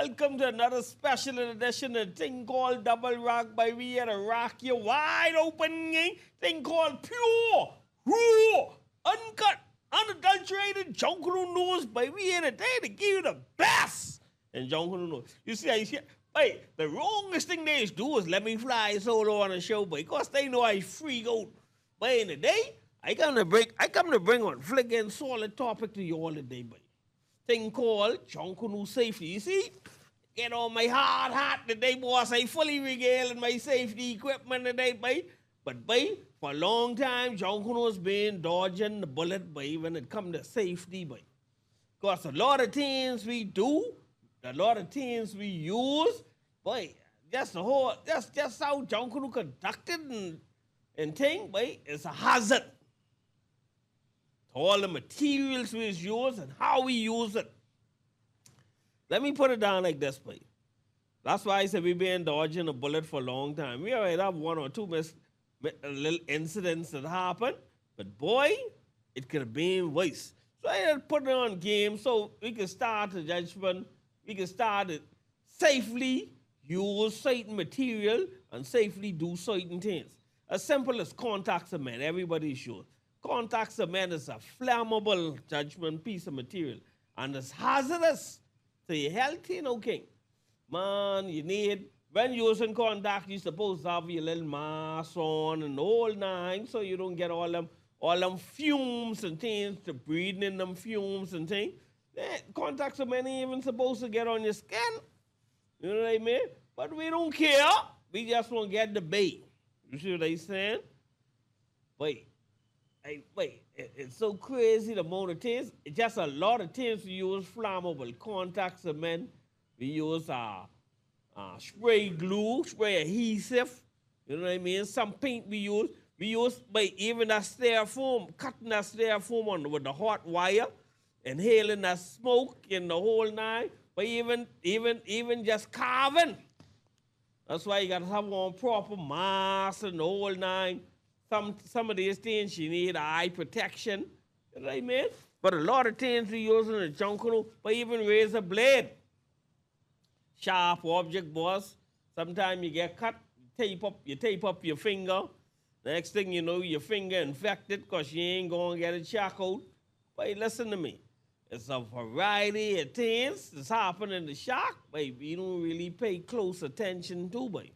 Welcome to another special edition of thing called Double Rock by we here to rock you wide open game. Thing called pure, raw, uncut, unadulterated Junkanoo news by we here today to give you the best in Junkanoo news. You see, wait, the wrongest thing they do is let me fly solo on a show, but because they know I freak out. But in the day, I come to bring one flick and solid topic to you all today, boy. Thing called Junkanoo safety. You see, get on my hard hat today, boss. I fully regaled my safety equipment today, boy. But, boy, for a long time, Junkanoo's been dodging the bullet, boy, when it comes to safety, boy. Because a lot of things we do, a lot of things we use, boy, just how Junkanoo conducted and thing, boy, it's a hazard. All the materials we use and how we use it. Let me put it down like this, boy. That's why I said we've been dodging a bullet for a long time. We already have one or two little incidents that happened, but boy, it could have been worse. So I had to put it on game so we can start the judgment. We can start it safely use certain material and safely do certain things. As simple as contact cement, everybody's sure. Contact cement is a flammable judgment piece of material, and it's hazardous to your health, you know, king. Man, you need, when using contact, you're supposed to have your little mask on and the whole nine so you don't get all them fumes and things, to breathing in them fumes and things. Contact cement ain't even supposed to get on your skin. You know what I mean? But we don't care. We just want to get the bait. You see what I'm saying? It's so crazy the amount of things. It's just a lot of things we use flammable contact cement. We use spray glue, spray adhesive. You know what I mean? Some paint we use. We use even that styrofoam, cutting that styrofoam on with the hot wire, inhaling that smoke in the whole nine. But even just carving. That's why you gotta have one proper mask and the whole nine. Some of these things you need eye protection, you know what I mean? But a lot of things we use in the Junkanoo, but even razor blade. Sharp object, boss. Sometimes you get cut, you tape up your finger. Next thing you know, your finger infected because you ain't gonna get it checked out. But listen to me. It's a variety of things that's happening in the shop, but we don't really pay close attention to, boy.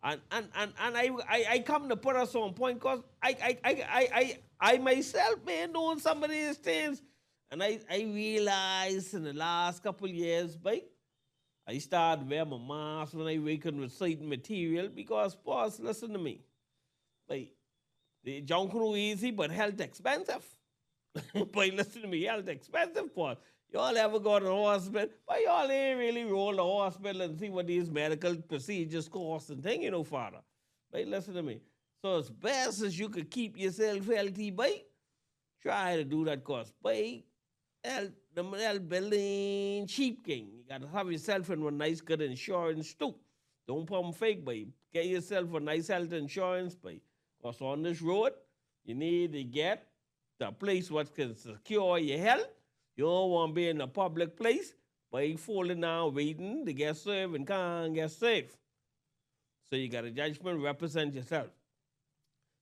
And I come to put us on point because I myself been doing some of these things. And I realized in the last couple of years, boy, I started wearing my mask when I working with certain material because, boss, listen to me. Boy, the Junkanoo easy, but health expensive. Boy, listen to me, health expensive, boss. Y'all ever go to the hospital? But y'all ain't really roll the hospital and see what these medical procedures cost and thing, you know, father. But listen to me. So as best as you could keep yourself healthy, boy, try to do that cost. Boy, the health building cheap king. You gotta have yourself in one nice good insurance too. Don't pump fake, boy. Get yourself a nice health insurance, boy. Because on this road, you need to get the place what can secure your health. You don't want to be in a public place, but you falling down waiting to get served and can't get saved. So you got a judgment, represent yourself.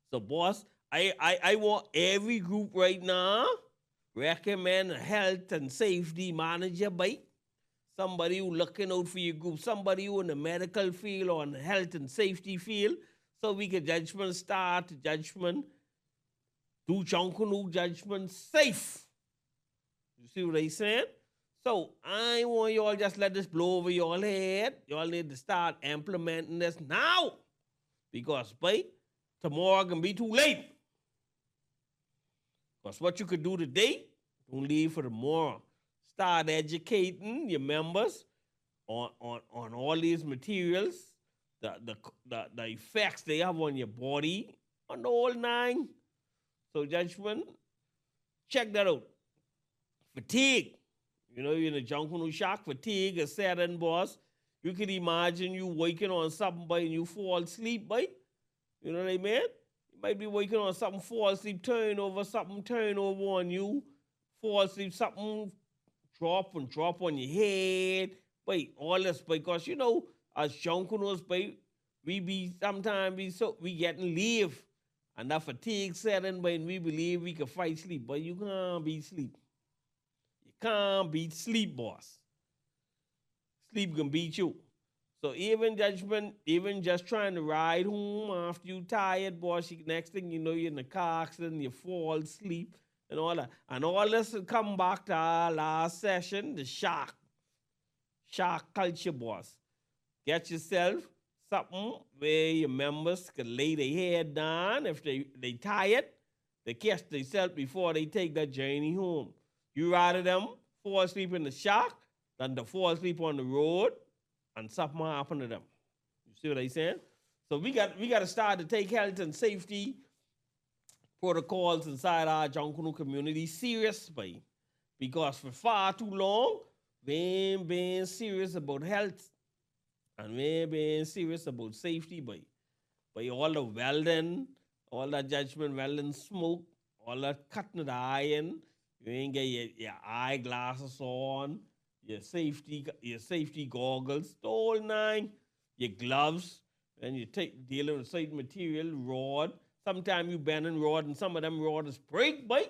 So boss, I want every group right now recommend a health and safety manager, by somebody who looking out for your group, somebody who in the medical field or in the health and safety field, so we can start judgment, do Junkanoo judgment safe. You see what I'm saying? So I want y'all just let this blow over your head. Y'all need to start implementing this now. Because, boy, tomorrow can be too late. Because what you could do today, don't leave for tomorrow. Start educating your members on all these materials, the effects they have on your body, on the whole nine. So, judgment, check that out. Fatigue. You know, you're in a Junkanoo shock. Fatigue is sudden, boss. You can imagine you waking on something, boy, and you fall asleep, boy. You know what I mean? You might be waking on something, fall asleep, turn over on you, fall asleep, something drop on your head. Wait, all this because you know, as Junkanoo's, boy, we getting leave. And that fatigue setting when we believe we can fight sleep. But you can't beat sleep. You can't beat sleep, boss. Sleep can beat you. So even judgment, even just trying to ride home after you tired, boss, next thing you know, you're in the car accident, you fall asleep and all that. And all this will come back to our last session, the shark. Shark culture, boss. Get yourself something where your members can lay their head down. If they tired, they catch themselves before they take that journey home. You rather them fall asleep in the shack than to fall asleep on the road and something happen to them. You see what I'm saying? So we got to start to take health and safety protocols inside our Junkanoo community serious, boy. Because for far too long, we ain't been serious about health. And we ain't being serious about safety, boy. But all the welding, all that judgment welding smoke, all that cutting the iron, you ain't get your eyeglasses on, your safety goggles, the whole nine, your gloves, and you dealing with certain material, rod. Sometimes you bending rod, and some of them rod is break, boy.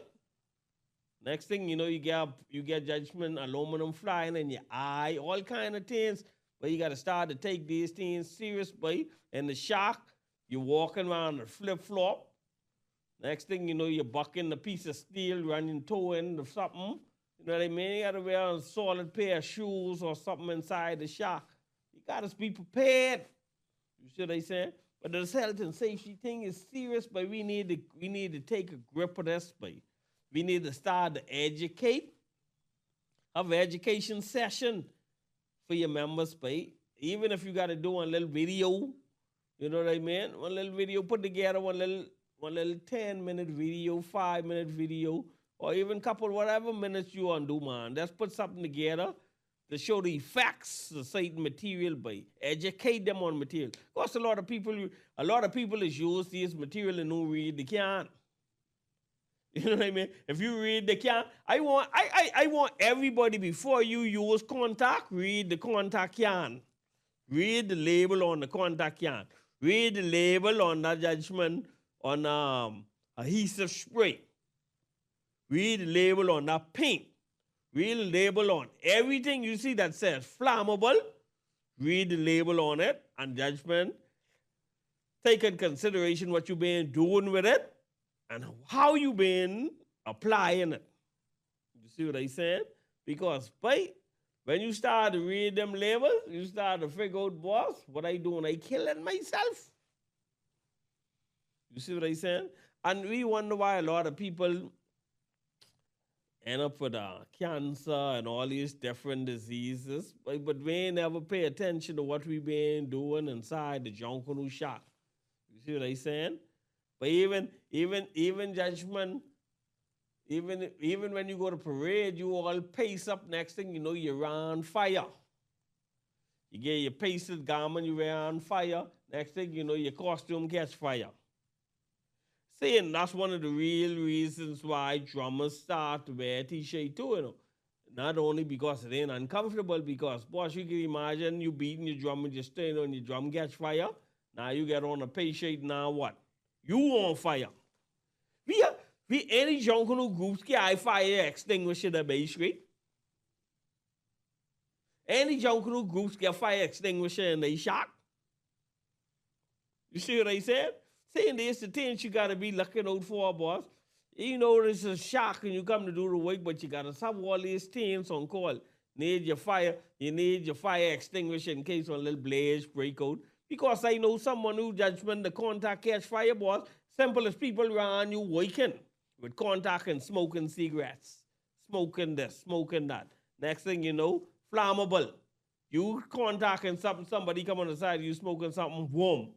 Next thing you know, you get judgment, aluminum flying in your eye, all kind of things. But you got to start to take these things serious, boy. And the shock, you're walking around the flip-flop. Next thing you know, you're bucking a piece of steel, running toe into something. You know what I mean? You got to wear a solid pair of shoes or something inside the shock. You got to be prepared. You see what I'm saying? But this health and safety thing is serious, but we need to take a grip of this, boy. We need to start to educate. Have an education session for your members, boy. Even if you got to do one little video, you know what I mean? One little video, put together one little 10-minute video, 5-minute video, or even couple whatever minutes you want to do, man. Let's put something together to show the effects of certain material, boy. Educate them on material. Of course, a lot of people is use this material and don't read, they can't. You know what I mean? If you read the can, I want everybody before you use contact, read the contact can. Read the label on the contact can. Read the label on that judgment on adhesive spray. Read the label on that paint. Read the label on everything you see that says flammable. Read the label on it and judgment. Take in consideration what you've been doing with it. And how you been applying it. You see what I said? Because, boy, when you start to read them labels, you start to figure out, boss, what I doing? I killing myself. You see what I said? And we wonder why a lot of people end up with cancer and all these different diseases, but we ain't never pay attention to what we been doing inside the Junkanoo shop. You see what I saying? But even judgment, even when you go to parade, you all pace up. Next thing you know, you're on fire. You get your pasted garment, you wear on fire. Next thing you know, your costume catch fire. Saying that's one of the real reasons why drummers start to wear a t-shirt too, you know. Not only because it ain't uncomfortable, because, boss, you can imagine you beating your drum and just staying on your drum catch fire. Now you get on a pay shirt, now what? You on fire. We any Junkanoo groups can fire extinguisher the base rate. Any Junkanoo groups get fire extinguisher in the shot. You see what I said? Saying this, the things you gotta be looking out for, boss. You know there's a shock and you come to do the work, but you gotta have all these things on call. You need your fire extinguisher in case one little blaze break out. Because I know someone who judgment the contact catch fire, boss. Simple as people around you working with contact and smoking cigarettes. Smoking this, smoking that. Next thing you know, flammable. You contacting something, somebody come on the side, you smoking something, boom.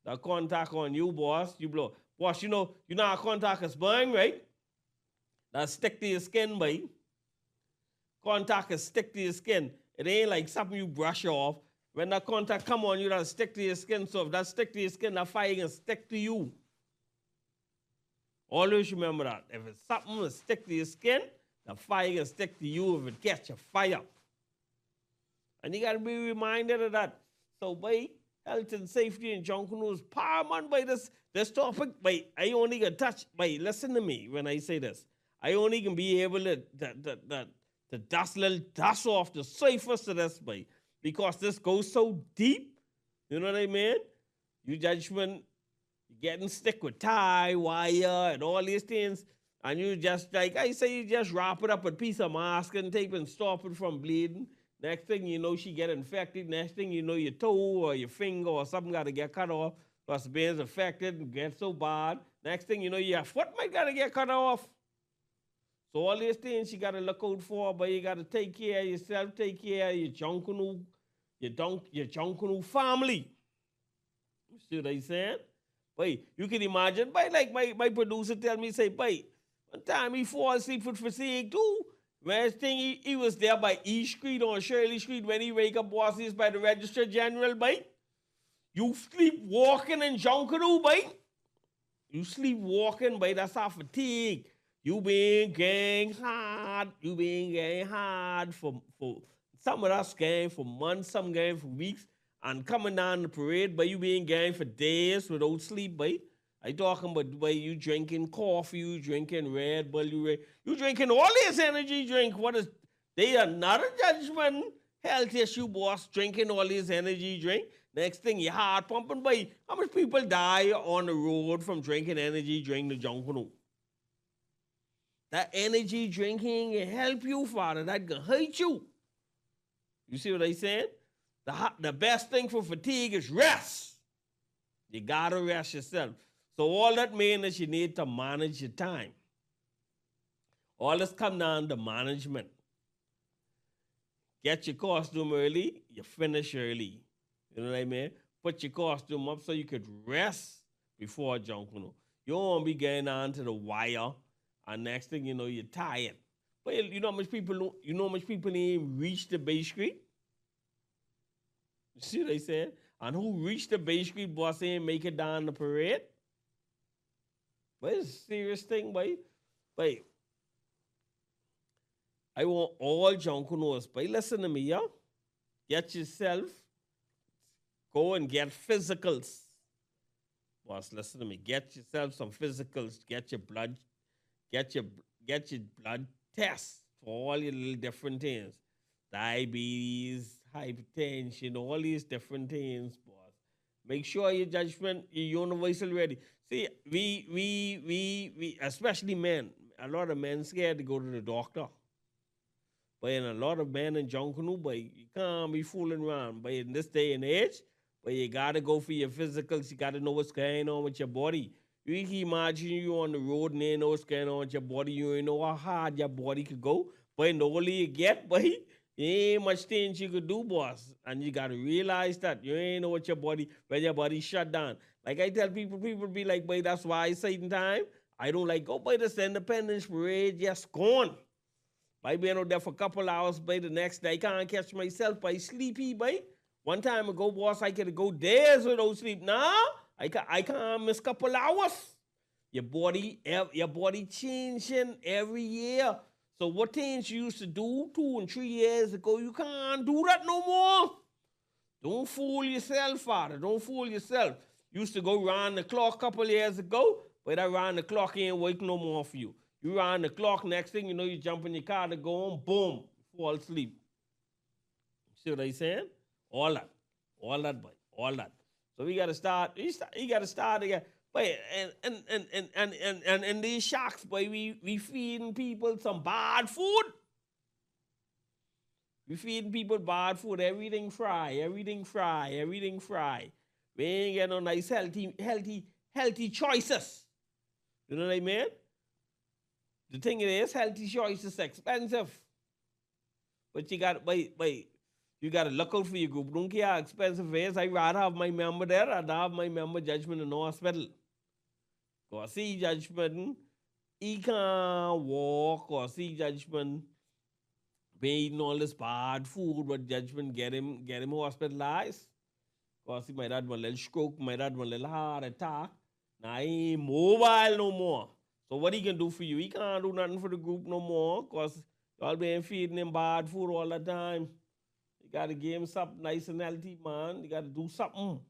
The contact on you, boss, you blow. Boss, you know how contact is burning, right? That stick to your skin, boy. Contact is stick to your skin. It ain't like something you brush off. When that contact come on you, that'll stick to your skin. So if that stick to your skin, that fire can stick to you. Always remember that. If it's something that stick to your skin, the fire can stick to you if it catch a fire. And you got to be reminded of that. So, by health and safety in Junkanoo is paramount by this topic. By I only can touch. By listen to me when I say this. I only can be able to dust off the surface of this, by because this goes so deep. You know what I mean? You judgment, you getting stick with tie, wire, and all these things. And you just, like I say, you just wrap it up with a piece of masking tape and stop it from bleeding. Next thing you know, she get infected. Next thing you know, your toe or your finger or something got to get cut off because being affected and get so bad. Next thing you know, your foot might got to get cut off. So all these things you got to look out for, but you got to take care of yourself, take care of your Junkanoo family. You see what I saying? But you can imagine, but like my producer tell me, say, but one time he fall asleep with fatigue too. Last thing he was there by E Street on Shirley Street when he wake up, boss is by the Register General, bite. You sleep walking in Junkanoo, bite. You sleep walking, bite. That's our fatigue. You been gang hard. You been gang hard for some of us gang for months, some gang for weeks, and coming down the parade, but you been gang for days without sleep, bite. I talking about the way you drinking coffee, you drinking Red Bull, you drinking all this energy drink. What is, they are not a judgment health issue, boss, drinking all this energy drink. Next thing, your heart pumping, by how much people die on the road from drinking energy drink to Junkanoo? That energy drinking can help you, Father. That can hurt you. You see what I said? The best thing for fatigue is rest. You gotta rest yourself. So all that means is you need to manage your time. All this come down to management. Get your costume early, you finish early. You know what I mean? Put your costume up so you could rest before Junkanoo. You don't want to be getting on to the wire, and next thing you know, you're tired. But you know how much people ain't reach the Bay Street? You see what I said? And who reached the Bay Street, boss, ain't make it down the parade? But it's a serious thing, boy. But I want all Junkanoos, but listen to me, yeah? Get yourself, go and get physicals. Boss, listen to me. Get yourself some physicals. Get your blood tests for all your little different things. Diabetes, hypertension, all these different things, boss. Make sure your judgment, your universal ready. See, we, especially men, a lot of men scared to go to the doctor. But in a lot of men in Junkanoo, but you can't be fooling around. But in this day and age, but you gotta go for your physicals. You gotta know what's going on with your body. You can imagine you on the road and you know what's going on with your body. You ain't know how hard your body could go. But the older you get, but ain't much things you could do, boss. And you gotta realize that you ain't know what your body, when your body shut down. Like I tell people be like, boy, that's why I say in time, I don't like go by this Independence Parade, just gone. By being out there for a couple hours, by the next day, I can't catch myself by sleepy, by. One time ago, boss, I could go days without sleep. Now, I can't miss a couple hours. Your body changing every year. So what things you used to do 2 and 3 years ago, you can't do that no more. Don't fool yourself, Father. Don't fool yourself. You used to go round the clock a couple years ago, but that round the clock ain't working no more for you. You round the clock, next thing you know, you jump in your car to go home, boom, fall asleep. See what I saying? All that, boy, all that. So we gotta start. You gotta start again. But and these shacks, boy, we feeding people some bad food. We feeding people bad food. Everything fry. We ain't getting no nice healthy choices. You know what I mean? The thing is, healthy choices expensive. But you got you got to look out for your group. Don't care how expensive it is. I'd rather have my member there. I'd have my member judgment in the hospital. Because see judgment, he can't walk. Or see judgment, eating all this bad food, but judgment get him hospitalized. Because he might have one little stroke, might have one little heart attack. Now he ain't mobile no more. So what he can do for you? He can't do nothing for the group no more because y'all been feeding him bad food all the time. got to give him something nice and healthy, man. You got to do something.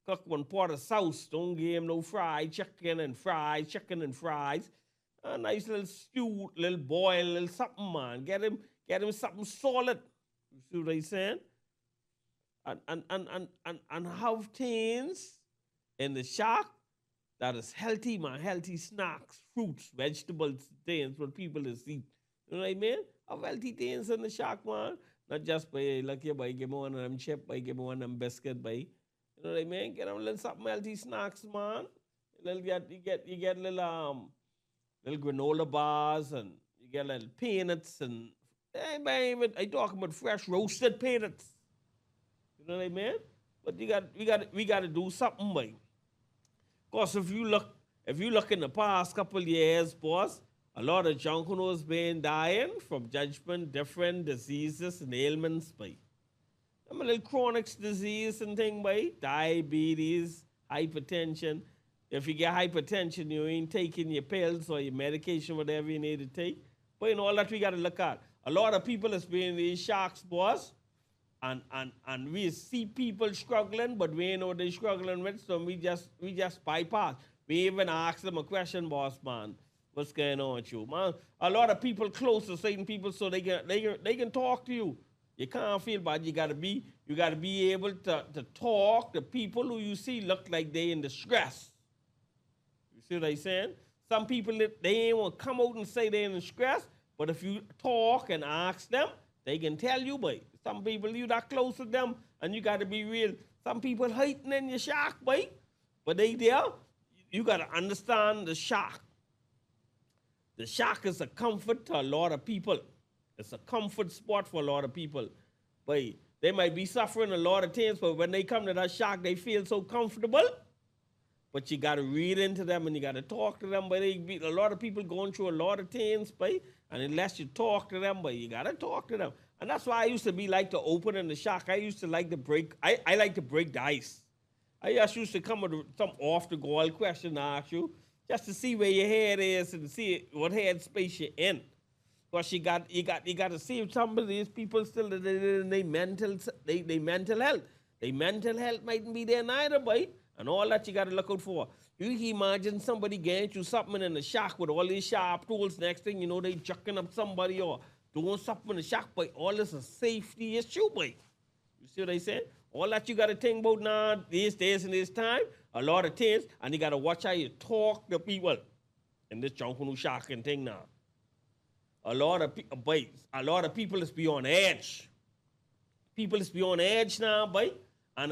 Cook one pot of sauce. Don't give him no fried chicken and fries. A nice little stew, little boil, little something, man. Get him something solid. You see what I'm saying? And have things in the shack that is healthy, man. Healthy snacks, fruits, vegetables, things what people is eat. You know what I mean? Have healthy things in the shack, man. Not just by lucky by give me one of them chip, by give me one of them biscuit, by you know what I mean? Get them little something healthy snacks, man. You get little granola bars and you get little peanuts and I talk about fresh roasted peanuts. You know what I mean? But we got to do something, boy. Cause if you look in the past couple years, boss, a lot of Junkanoos been dying from judgment, different diseases and ailments, boy. I'm a little chronic disease and thing, boy. Diabetes, hypertension. If you get hypertension, you ain't taking your pills or your medication, whatever you need to take. But you know, all that we got to look at. A lot of people is being in these shocks, boss. And we see people struggling, but we ain't know what they're struggling with, so we just bypass. We even ask them a question, boss, man. What's going on with you, man? A lot of people close to certain people, so they can talk to you. You can't feel bad. You gotta be able to talk to people who you see look like they in distress. You see what I'm saying? Some people they ain't want to come out and say they're in distress, but if you talk and ask them, they can tell you, boy. Some people, you that close to them, and you got to be real. Some people hating in your shack, boy. But they there, you got to understand the shack. The shack is a comfort to a lot of people. It's a comfort spot for a lot of people. Boy, they might be suffering a lot of things, but when they come to that shack, they feel so comfortable. But you got to read into them, and you got to talk to them. But a lot of people going through a lot of things, boy. And unless you talk to them, but you got to talk to them. And that's why I used to be like to open in the shack. I used to like to break, I like to break the ice. I just used to come with some off-the-goal question to ask you, just to see where your head is and see what head space you're in. Because you got to see if some of these people still in their mental health. Their mental health mightn't be there neither, boy. And all that you got to look out for. You can imagine somebody getting you something in the shack with all these sharp tools. Next thing you know, they chucking up somebody or doing something in the shack, boy. All this is a safety issue, boy. You see what I said? All that you got to think about now, these days and this time, a lot of things, and you got to watch how you talk to people in this Junkanoo shack and thing now. A lot of people is beyond edge. People is beyond edge now, boy. And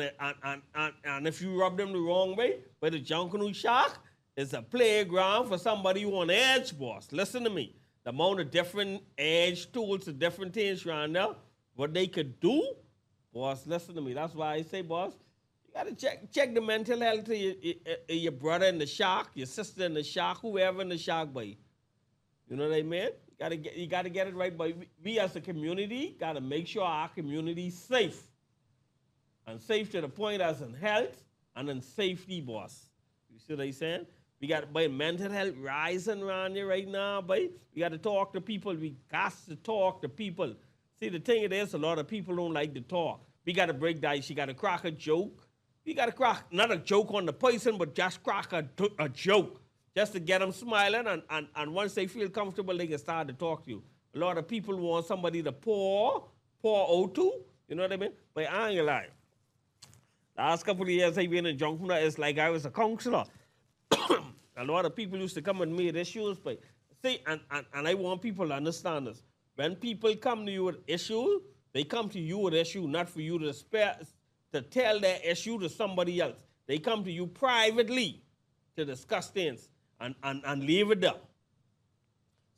if you rub them the wrong way, but the Junkanoo shack is a playground for somebody who on edge, boss. Listen to me. The amount of different edge tools and different things around there, what they could do, boss, listen to me. That's why I say, boss, you got to check the mental health of your brother in the shack, your sister in the shack, whoever in the shack, boy. You know what I mean? You got to get it right, boy. We as a community got to make sure our community is safe. And safe to the point as in health and in safety, boss. You see what I'm saying? We got, boy, mental health rising around here right now, boy. We got to talk to people. We got to talk to people. See, the thing is, a lot of people don't like to talk. We got to break the ice. You got to crack a joke. You got to crack, not a joke on the person, but just crack a joke. Just to get them smiling, and once they feel comfortable, they can start to talk to you. A lot of people want somebody to pour out to. You know what I mean? But I ain't gonna lie. Last couple of years I've been in Junkanoo, it's like I was a counselor. A lot of people used to come and make issues, but see, and I want people to understand this. When people come to you with issues, they come to you with issue, not for you to tell their issue to somebody else. They come to you privately to discuss things and leave it there.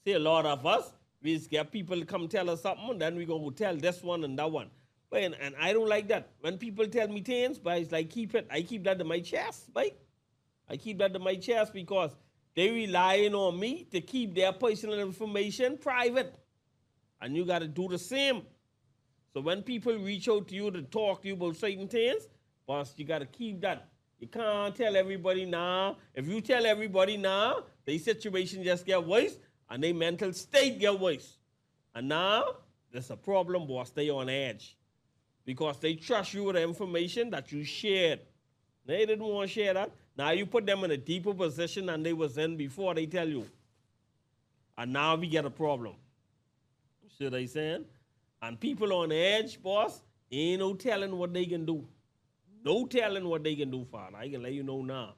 See, a lot of us, we just get people to come tell us something, and then we go tell this one and that one. But, and I don't like that. When people tell me things, but it's like I keep that to my chest, right? I keep that to my chest because they relying on me to keep their personal information private. And you got to do the same. So when people reach out to you to talk to you about certain things, boss, you got to keep that. You can't tell everybody now. If you tell everybody now, their situation just get worse and their mental state get worse. And now, there's a problem, boss. They on edge. because they trust you with the information that you shared. They didn't want to share that. Now you put them in a deeper position than they was in before they tell you. And now we get a problem. See what I saying? And people on the edge, boss, ain't no telling what they can do. No telling what they can do, Father. I can let you know now.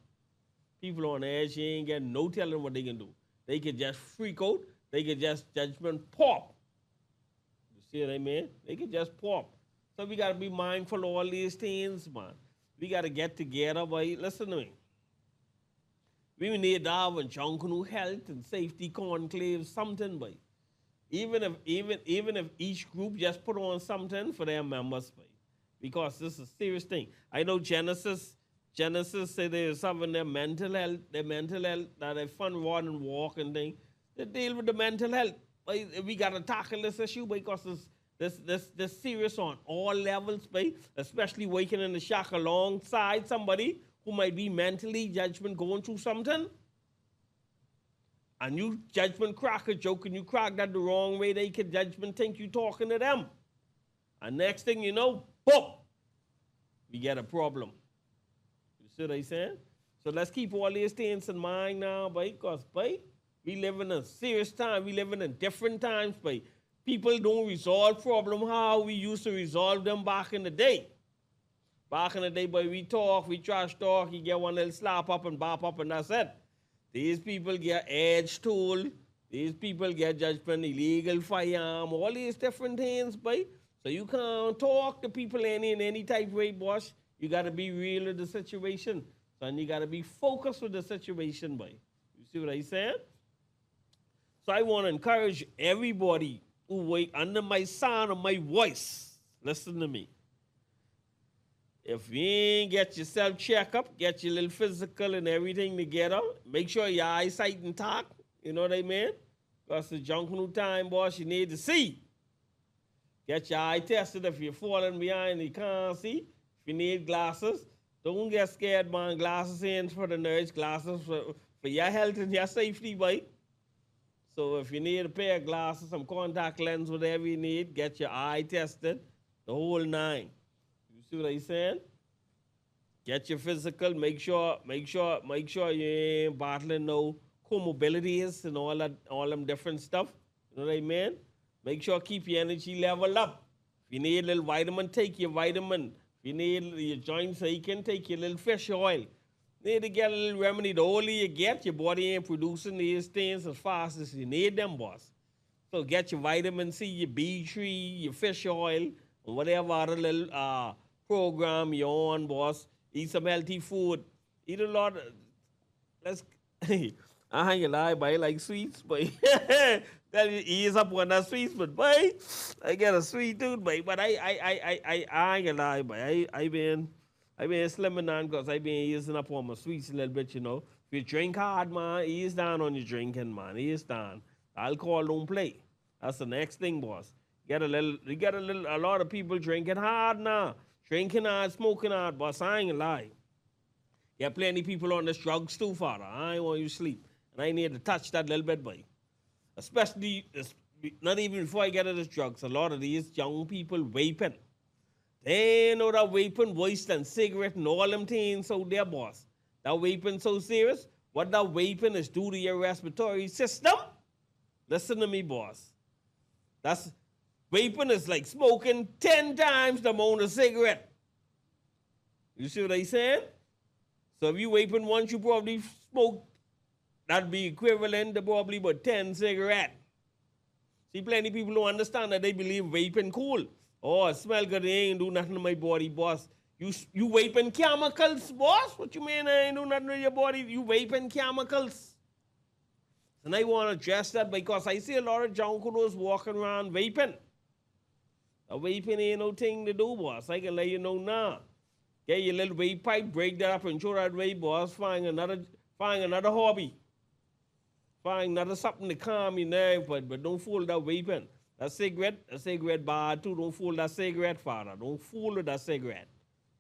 People on the edge, ain't getting no telling what they can do. They could just freak out. They could just judgment pop. You see what I mean? They could just pop. So we got to be mindful of all these things, man. We got to get together, boy. Listen to me. We need to have a Junkanoo health and safety conclave, something, boy. Even if each group just put on something for their members, boy. Because this is a serious thing. I know Genesis say there's something their mental health, that they fun run and walk and thing. They deal with the mental health. But we got to tackle this issue because this serious on all levels, babe, especially waking in the shack alongside somebody who might be mentally judgment going through something. And you judgment crack a joke and you crack that the wrong way, they can judgment think you talking to them. And next thing you know, boom, we get a problem. You see what I'm saying? So let's keep all these things in mind now, babe, because, babe, we live in a serious time. We live in different times, babe. People don't resolve problems how we used to resolve them back in the day. Back in the day, boy, we talk, we trash talk, you get one little slap up and bop up and that's it. These people get edge tool, these people get judgment, illegal firearm, all these different things, boy. So you can't talk to people in any type of way, boss. You got to be real with the situation. And you got to be focused with the situation, boy. You see what I'm saying? So I want to encourage everybody who wait under my sound of my voice. Listen to me. If you ain't get yourself checked up, get your little physical and everything together, make sure your eyesight intact, you know what I mean? Because the Junkanoo time, boss, you need to see. Get your eye tested if you're falling behind, you can't see. If you need glasses, don't get scared, man. Glasses ain't for the nerds, glasses for your health and your safety, boy. So if you need a pair of glasses, some contact lens, whatever you need, get your eye tested, the whole nine. You see what I'm saying? Get your physical, make sure you ain't battling no comorbidities and all them different stuff. You know what I mean? Make sure keep your energy level up. If you need a little vitamin, take your vitamin. If you need your joints aching, take your little fish oil. You need to get a little remedy. The older you get, your body ain't producing these things as fast as you need them, boss. So get your vitamin C, your B3, your fish oil, and whatever other little program you're on, boss. Eat some healthy food. Eat a lot. I ain't lie, boy. I like sweets, boy. Tell you ease up on that sweets, but boy, I get a sweet tooth, boy. But I ain't gonna lie, boy. I been slimming down because I been easing up on my sweets a little bit, you know. If you drink hard, man, ease down on your drinking, man. Ease down. Alcohol don't play. That's the next thing, boss. A lot of people drinking hard now. Drinking hard, smoking hard, boss. I ain't gonna lie. There are plenty of people on this drugs too, father. I ain't want you to sleep. And I need to touch that little bit, boy. Especially, not even before I get to this drugs, a lot of these young people vaping. They know that vaping worse than cigarette and all them things out there, boss. That vaping so serious. What that vaping is do to your respiratory system? Listen to me, boss. Vaping is like smoking 10 times the amount of cigarette. You see what I'm saying? So if you vaping once, you probably smoke, that'd be equivalent to probably about 10 cigarettes. See, plenty of people don't understand that. They believe vaping cool. Oh, it smell good, it ain't do nothing to my body, boss. You vaping chemicals, boss? What you mean I ain't do nothing to your body? You vaping chemicals. And I want to address that because I see a lot of Junkanoos walking around vaping. A vaping ain't no thing to do, boss. I can let you know now. Get your little vape pipe, break that up and throw that away, boss. Find another hobby. Find another something to calm your nerve, but don't fool that vaping. A cigarette bad too. Don't fool that cigarette, father. Don't fool with that cigarette.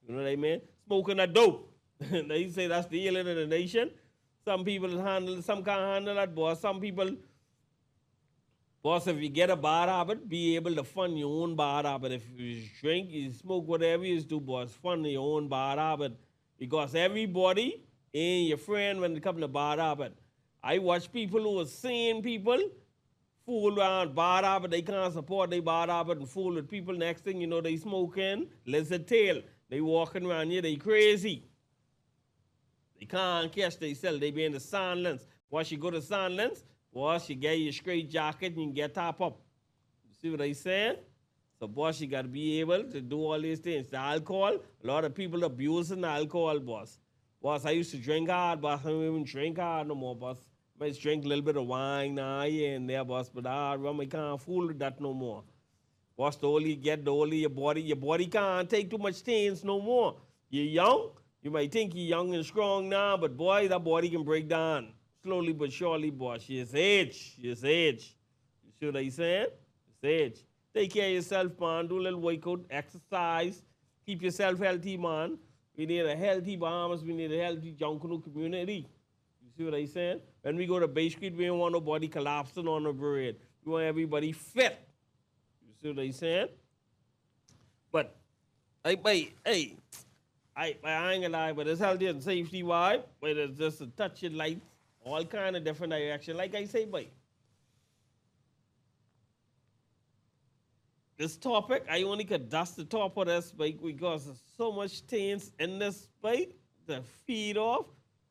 You know what I mean? Smoking that dope. They say that's the healing of the nation. Some people can't handle that, boss. Some people Boss, if you get a bad habit, be able to fund your own bad habit. If you drink, you smoke, whatever you do, boss, fund your own bad habit. Because everybody ain't your friend when it comes to bad habit. I watch people who are seeing people fool around bad habit. They can't support their bad habit and fool with people. Next thing you know, they smoking, lizard tail. They walking around here, they crazy. They can't catch themselves. They be in the silence. Once you go to silence, boss, you get your straight jacket and you get top up. You see what I saying? So, boss, you got to be able to do all these things. The alcohol, a lot of people abusing alcohol, boss. Boss, I used to drink hard, boss. I don't even drink hard no more, boss. I just drink a little bit of wine now, here and there, boss. But I can't fool with that no more. Boss, the older you get, the older your body can't take too much things no more. You're young. You might think you're young and strong now, but boy, that body can break down. Slowly but surely, boss. It's age. It's age. You see what I'm saying? It's age. Take care of yourself, man. Do a little workout, exercise. Keep yourself healthy, man. We need a healthy Bahamas. We need a healthy Junkanoo community. You see what I'm saying? When we go to Bay Street, we don't want nobody collapsing on the parade. We want everybody fit. You see what I'm saying? But, I ain't gonna lie, but it's healthy and safety vibe. But it's just a touch of light. All kind of different direction. Like I say, boy. This topic, I only could dust the top of this, boy, because there's so much things in this, boy, to feed off.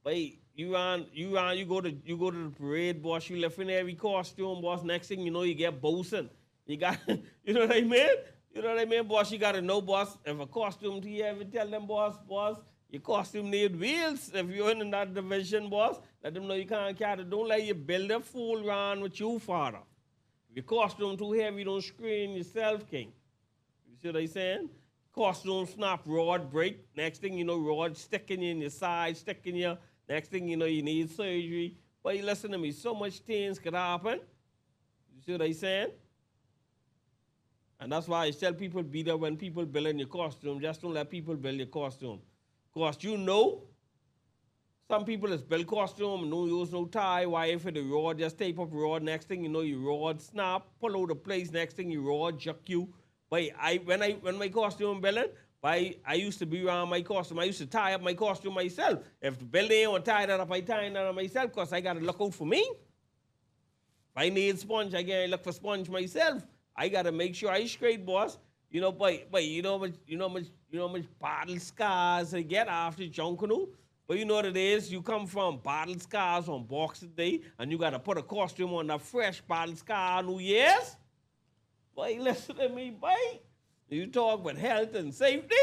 Boy, you go to the parade, boss. You left in every costume, boss. Next thing you know, you get bosun. You got, you know what I mean? You know what I mean, boss? You got to know, boss, if a costume to you ever tell them, boss, your costume need wheels. If you're in that division, boss, let them know you can't carry it. Don't let you build a fool around with you, father. If your costume too heavy, don't screen yourself, king. You see what I'm saying? Costume snap, rod break. Next thing you know, rod sticking you in your side, sticking you. Next thing you know, you need surgery. But you listen to me, so much things could happen. You see what I'm saying? And that's why I tell people, be there when people build in your costume. Just don't let people build your costume. Because you know, some people is build costume, no use no tie, wire for the rod, just tape up rod. Next thing you know, your rod snap, pull out the place. Next thing your rod juck you. But when my costume building, I used to be around my costume. I used to tie up my costume myself. If the building ain't tie that up, I tie that up myself because I got to look out for me. If I need sponge, I gotta look for sponge myself. I gotta make sure I straight, boss. You know, but you know much battle scars I get after Junkanoo. But you know what it is? You come from battle scars on Boxing Day, and you gotta put a costume on a fresh battle scar New Year's. Boy, listen to me, boy. You talk about health and safety.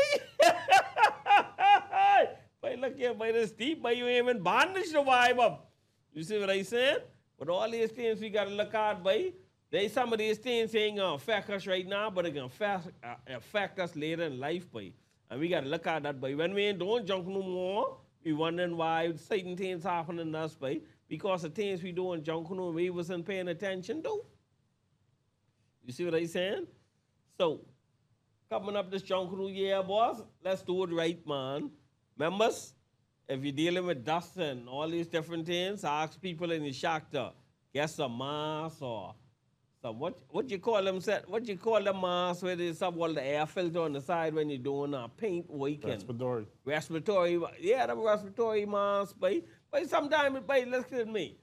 Boy, look here, boy, this deep, boy, you ain't even bandage the vibe up. You see what I saying? But all these things we gotta look at, boy. Some of these things ain't gonna affect us right now, but it's gonna affect us later in life, boy. And we gotta look at that, boy. When we ain't doing junk no more, we wondering why certain things happening to us, boy. Because the things we do in junk no, we wasn't paying attention to. You see what I'm saying? So, coming up this Junkanoo year, boss, let's do it right, man. Members, if you're dealing with dust and all these different things, ask people in your shack to get some mask or some, what you call them, what you call them mask where there's some the air filter on the side when you're doing paint weekend. Respiratory. Yeah, the respiratory mask, but sometimes, listen to me.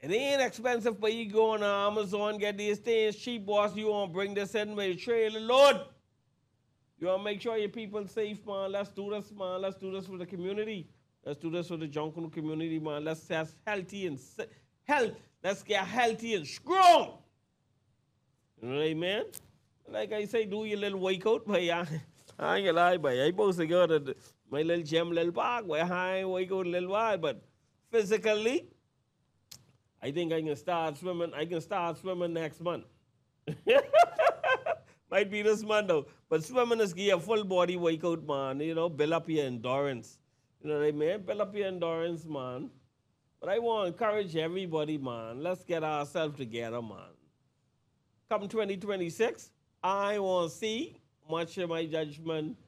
It ain't expensive, but you go on Amazon, get these things cheap, boss. You want to bring this in with a trailer load. You want to make sure your people safe, man. Let's do this, man. Let's do this for the community. Let's do this for the Junkanoo community, man. Let's get healthy and Let's get healthy and strong. You know what I mean? Like I say, do your little workout, but I ain't gonna lie, but I supposed to go to my little gym, little park, where I workout a little while, but physically, I think I can start swimming. I can start swimming next month. Might be this month though. But swimming is give a full body workout, man. You know, build up your endurance. You know what I mean? Build up your endurance, man. But I want to encourage everybody, man. Let's get ourselves together, man. Come 2026, I want to see much of my judgment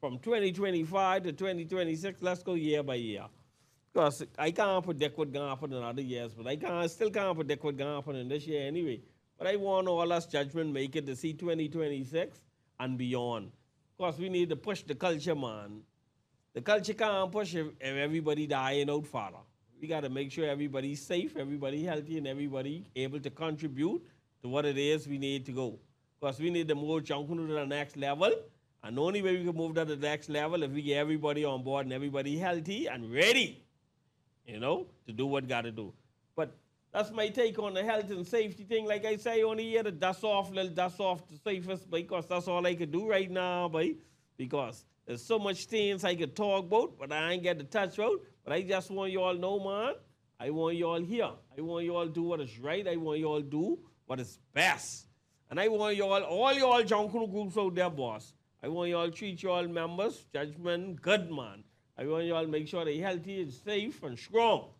from 2025 to 2026. Let's go year by year. Because I can't predict what's going to happen in other years, but still can't predict what's going to happen in this year anyway. But I want all us judgment make it to see 2026 and beyond. Because we need to push the culture, man. The culture can't push if everybody dying out, Father. We got to make sure everybody's safe, everybody healthy, and everybody able to contribute to what it is we need to go. Because we need to move Junkanoo to the next level. And the only way we can move that to the next level if we get everybody on board and everybody healthy and ready, to do what got to do. But that's my take on the health and safety thing. Like I say, only here to dust off the safest, because that's all I could do right now, boy. Because there's so much things I could talk about, but I ain't get to touch out. But I just want you all to know, man, I want you all here. I want you all to do what is right. I want you all to do what is best. And I want you all Junkanoo groups out there, boss. I want you all to treat you all members, judgment, good, man. I want you all to make sure they're healthy and safe and strong.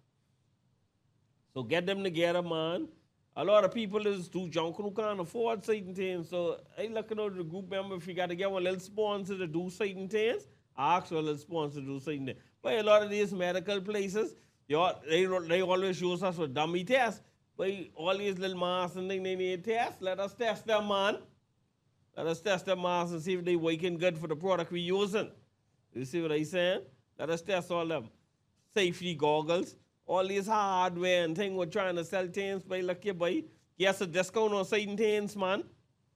So get them together, man. A lot of people is too Junkanoo can't afford certain things. So I looking out the group member, if you got to get one little sponsor to do certain things, ask for a little sponsor to do certain things. But a lot of these medical places, they always use us for dummy tests. But all these little masks and things they need tests, let us test them, man. Let us test them masks and see if they working good for the product we using. You see what I'm saying? Let us test all them. Safety goggles. All these hardware and things we're trying to sell things, boy, look here, boy. Yes, a discount on certain things, man.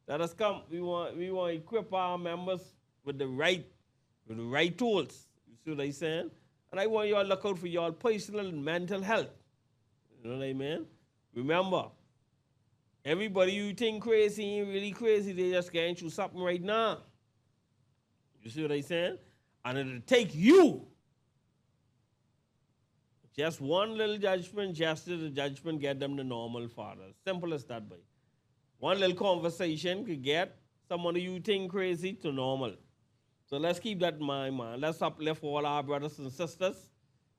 Let us come. We want to equip our members with the right tools. You see what I'm saying? And I want you all to look out for your personal and mental health. You know what I mean? Remember, everybody you think crazy ain't really crazy. They just getting through something right now. You see what I'm saying? And it'll take you just one little judgment, just the judgment, get them to normal, Father. Simple as that, boy. One little conversation could get someone you think crazy to normal. So let's keep that in mind, man. Let's uplift all our brothers and sisters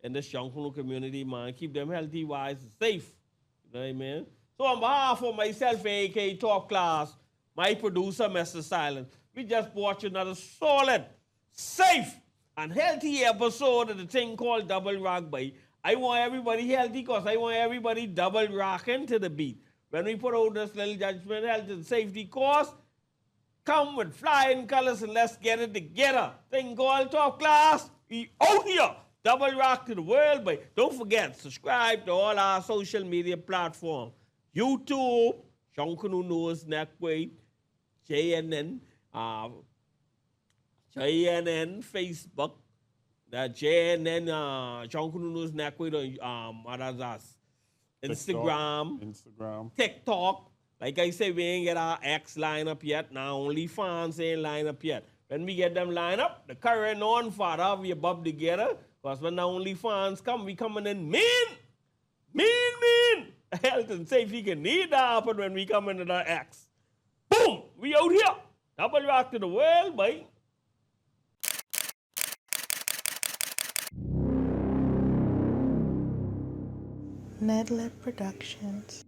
in this Junkanoo community, man. Keep them healthy, wise, and safe. You know what I mean? So on behalf of myself, A.K. Top Class, my producer, Mr. Silent, we just brought you another solid, safe, and healthy episode of the thing called Double Rock, boy. I want everybody healthy because I want everybody double rocking to the beat. When we put out this little judgment, health, and safety course, come with flying colors and let's get it together. Thing called Top Class. We out here. Double rock to the world, but don't forget, subscribe to all our social media platforms. YouTube, Junkanoo News Network, JNN, Facebook, the JNN, Junkanoo News Network, Instagram, TikTok. Like I say, we ain't get our X line up yet. Now only fans ain't line up yet. When we get them line up, the current on father, we above together. Because when the only fans come, we coming in mean. Health and safety can need to happen when we come into the X. Boom! We out here. Double rock to the world, boy. Nedlet Productions.